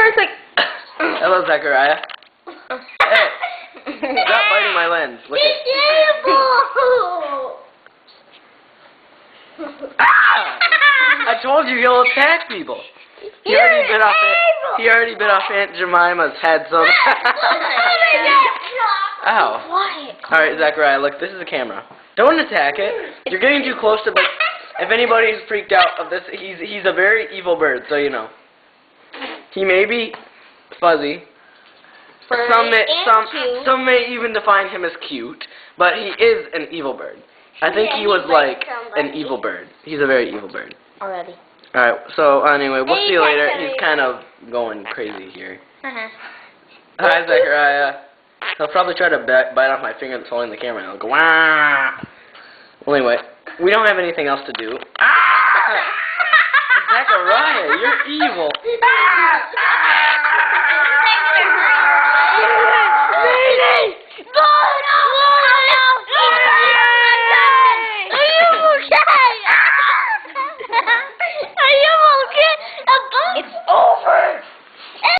It's like... Hello, Zachariah. Hey, stop biting my lens. Look at I told you he'll attack people. He already bit off Aunt Jemima's head, so... Ow. Alright, Zachariah, look, this is a camera. Don't attack it. You're getting too close to... If anybody's freaked out of this, he's a very evil bird, so you know. He may be fuzzy. Some may even define him as cute, but he is an evil bird. I think he was like an evil bird. He's a very evil bird. Already. Alright, so anyway, we'll see you later. He's kind of going crazy here. Hi, Zachariah. He'll probably try to bite off my finger that's holding the camera, and I'll go, wah! Well, anyway, we don't have anything else to do. Zachariah, you're evil.